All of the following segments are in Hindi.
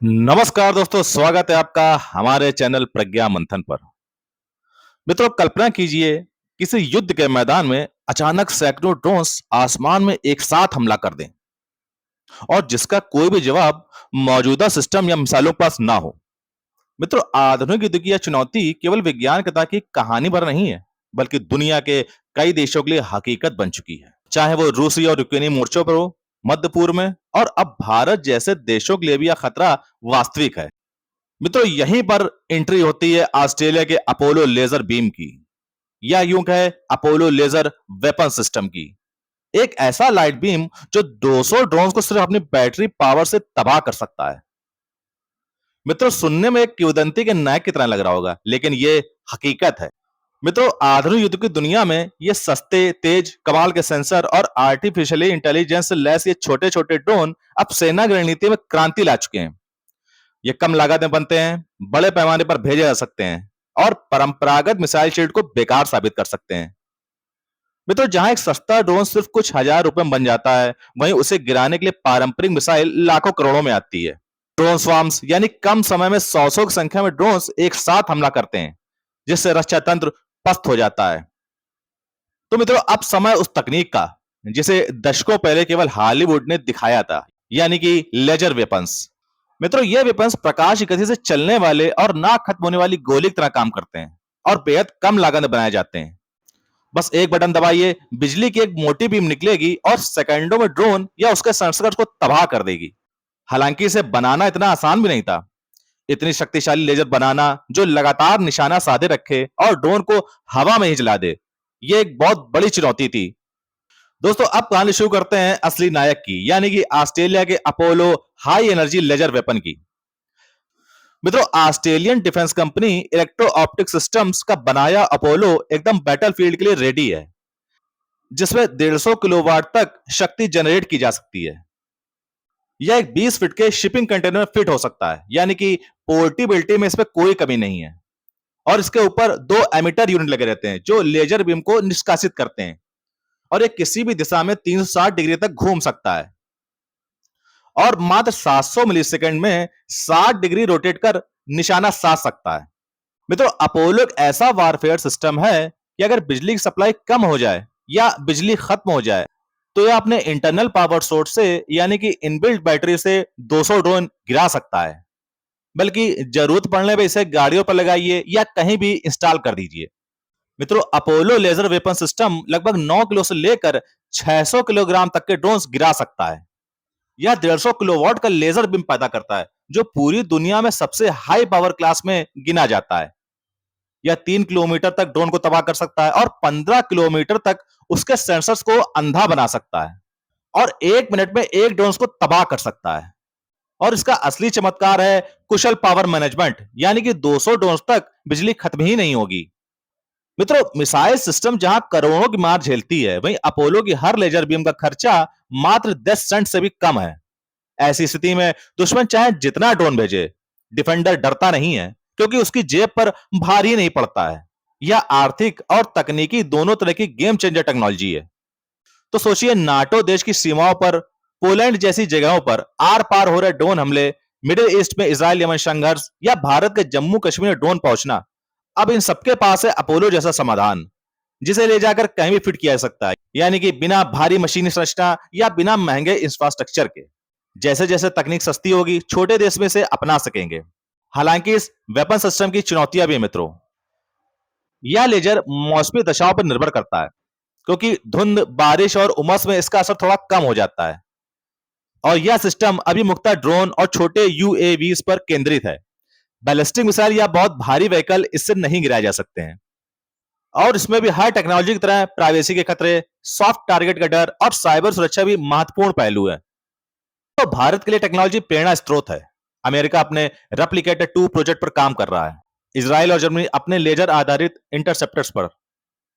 नमस्कार दोस्तों, स्वागत है आपका हमारे चैनल प्रज्ञा मंथन पर। मित्रों, कल्पना कीजिए किसी युद्ध के मैदान में अचानक सैकड़ों ड्रोन्स आसमान में एक साथ हमला कर दें और जिसका कोई भी जवाब मौजूदा सिस्टम या मिसाइलों के पास ना हो। मित्रों, आधुनिक युद्ध की यह चुनौती केवल विज्ञान कथा की कहानी भर नहीं है, बल्कि दुनिया के कई देशों के लिए हकीकत बन चुकी है। चाहे वो रूसी और यूक्रेनी मोर्चों पर हो, मध्य पूर्व में, और अब भारत जैसे देशों के लिए भी यह खतरा वास्तविक है। मित्रों, यहीं पर एंट्री होती है ऑस्ट्रेलिया के अपोलो लेजर बीम की, या यूं कहे अपोलो लेजर वेपन सिस्टम की। एक ऐसा लाइट बीम जो 200 ड्रोन को सिर्फ अपनी बैटरी पावर से तबाह कर सकता है। मित्रों, सुनने में एक किंवदंती के नायक की तरह लग रहा होगा, लेकिन ये हकीकत है। मित्रों, आधुनिक युद्ध की दुनिया में ये सस्ते, तेज, कमाल के सेंसर और आर्टिफिशियली इंटेलिजेंस से लैस ये छोटे छोटे ड्रोन अब सेना की रणनीति में क्रांति ला चुके हैं। ये कम लागत में बनते हैं, बड़े पैमाने पर भेजे जा सकते हैं और परंपरागत मिसाइल शील्ड को बेकार साबित कर सकते हैं। मित्रों, जहां एक सस्ता ड्रोन सिर्फ कुछ हजार रुपए में बन जाता है, वहीं उसे गिराने के लिए पारंपरिक मिसाइल लाखों करोड़ों में आती है। ड्रोन स्वार्म्स यानी कम समय में सौ सौ की संख्या में ड्रोन्स एक साथ हमला करते हैं, जिससे रक्षा तंत्र पस्त हो जाता है। तो मित्रों, अब समय उस तकनीक का जिसे दशकों पहले केवल हॉलीवुड ने दिखाया था, यानी कि लेजर वेपन्स। मित्रों, ये वेपन्स प्रकाश की गति से चलने वाले और ना खत्म होने वाली गोली की तरह काम करते हैं और बेहद कम लागत में बनाए जाते हैं। बस एक बटन दबाइए, बिजली की एक मोटी बीम निकलेगी और सेकंडों में ड्रोन या उसके सेंसर को तबाह कर देगी। हालांकि इसे बनाना इतना आसान भी नहीं था। इतनी शक्तिशाली लेजर बनाना जो लगातार निशाना साधे रखे और ड्रोन को हवा में ही जला दे, ये एक बहुत बड़ी चुनौती थी। दोस्तों, अब कहानी शुरू करते हैं असली नायक की, यानी कि ऑस्ट्रेलिया के Apollo high energy laser weapon की। मित्रों, Australian defence company Electro Optic Systems का बनाया अपोलो एकदम बैटलफील्ड के लिए रेडी है, जिसमें 150 किलोवाट तक शक्ति जनरेट की जा सकती है। यह एक 20 फीट के शिपिंग कंटेनर में फिट हो सकता है, यानी कि पोर्टेबिलिटी में इसमें कोई कमी नहीं है। और इसके ऊपर 2 एमिटर यूनिट लगे रहते हैं जो लेजर बीम को निष्कासित करते हैं, और ये किसी भी दिशा में 360 डिग्री तक घूम सकता है और मात्र 700 मिलीसेकंड में 60 डिग्री रोटेट कर निशाना साध सकता है। मित्रों, अपोलो एक ऐसा वारफेयर सिस्टम है कि अगर बिजली की सप्लाई कम हो जाए या बिजली खत्म हो जाए, तो यह अपने इंटरनल पावर सोर्स से, यानी कि इनबिल्ट बैटरी से 200 ड्रोन गिरा सकता है। बल्कि जरूरत पड़ने पर इसे गाड़ियों पर लगाइए या कहीं भी इंस्टॉल कर दीजिए। मित्रों, अपोलो लेजर वेपन सिस्टम लगभग 9 किलो से लेकर 600 किलोग्राम तक के ड्रोन्स गिरा सकता है। यह 150 किलोवाट का लेजर बीम पैदा करता है, जो पूरी दुनिया में सबसे हाई पावर क्लास में गिना जाता है। यह 3 किलोमीटर तक ड्रोन को तबाह कर सकता है और 15 किलोमीटर तक उसके सेंसर्स को अंधा बना सकता है और 1 मिनट में एक ड्रोन को तबाह कर सकता है। और इसका असली चमत्कार है कुशल पावर मैनेजमेंट, यानी कि 200 ड्रोन तक बिजली खत्म ही नहीं होगी। मित्रों, मिसाइल सिस्टम जहां करोड़ों की मार झेलती है, वहीं अपोलो की हर लेजर बीम का खर्चा मात्र 10 सेंट से भी कम है। ऐसी स्थिति में दुश्मन चाहे जितना ड्रोन भेजे, डिफेंडर डरता नहीं है, क्योंकि उसकी जेब पर भारी नहीं पड़ता है। यह आर्थिक और तकनीकी दोनों तरह की गेम चेंजर टेक्नोलॉजी है। तो सोचिए, नाटो देश की सीमाओं पर, पोलैंड जैसी जगहों पर आर पार हो रहे ड्रोन हमले, मिडिल ईस्ट में इजराइल यमन संघर्ष, या भारत के जम्मू कश्मीर में ड्रोन पहुंचना। अब इन सबके पास है अपोलो जैसा समाधान, जिसे ले जाकर कहीं भी फिट किया जा सकता है, यानी कि बिना भारी मशीनी संरचना या बिना महंगे इंफ्रास्ट्रक्चर के। जैसे जैसे तकनीक सस्ती होगी, छोटे देश में से अपना सकेंगे। हालांकि इस वेपन सिस्टम की चुनौतियां भी है मित्रों। यह लेजर मौसमी दशाओं पर निर्भर करता है, क्योंकि धुंध, बारिश और उमस में इसका असर थोड़ा कम हो जाता है। और यह सिस्टम अभी मुख्यतः ड्रोन और छोटे यूएवीज पर केंद्रित है। बैलिस्टिक मिसाइल या बहुत भारी व्हीकल इससे नहीं गिराए जा सकते हैं। और इसमें भी हर टेक्नोलॉजी की तरह प्राइवेसी के खतरे, सॉफ्ट टारगेट का डर और साइबर सुरक्षा भी महत्वपूर्ण पहलू है। तो भारत के लिए टेक्नोलॉजी प्रेरणा स्रोत है। अमेरिका अपने रेप्लिकेटर 2 प्रोजेक्ट पर काम कर रहा है, इजराइल और जर्मनी अपने लेजर आधारित इंटरसेप्टर्स पर,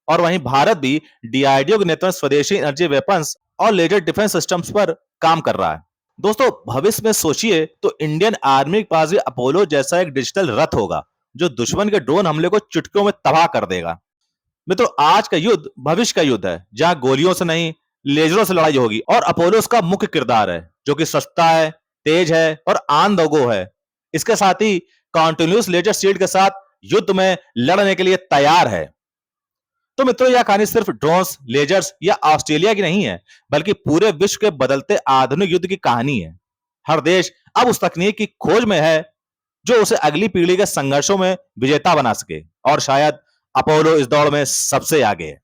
और वहीं भारत भी डीआरडीओ के नेतृत्व में स्वदेशी एनर्जी वेपन्स और लेजर डिफेंस सिस्टम्स पर काम कर रहा है। दोस्तों, भविष्य में सोचिए तो इंडियन आर्मी के पास भी अपोलो जैसा एक डिजिटल रथ होगा, जो दुश्मन के ड्रोन हमले को चुटकियों में तबाह कर देगा। मित्रों, आज का युद्ध भविष्य का युद्ध है, जहां गोलियों से नहीं, लेजरों से लड़ाई होगी, और अपोलो उसका मुख्य किरदार है, जो कि सस्ता है, तेज है और आंदोगो है। इसके साथ ही कॉन्टिन्यूस लेजर शील्ड के साथ युद्ध में लड़ने के लिए तैयार है। तो मित्रों, यह कहानी सिर्फ ड्रोन्स, लेजर्स या ऑस्ट्रेलिया की नहीं है, बल्कि पूरे विश्व के बदलते आधुनिक युद्ध की कहानी है। हर देश अब उस तकनीक की खोज में है जो उसे अगली पीढ़ी के संघर्षों में विजेता बना सके, और शायद अपोलो इस दौड़ में सबसे आगे है।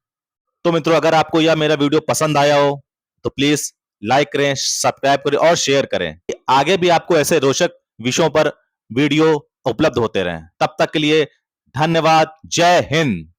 तो मित्रों, अगर आपको यह मेरा वीडियो पसंद आया हो तो प्लीज लाइक करें, सब्सक्राइब करें और शेयर करें। आगे भी आपको ऐसे रोचक विषयों पर वीडियो उपलब्ध होते रहें। तब तक के लिए धन्यवाद। जय हिंद।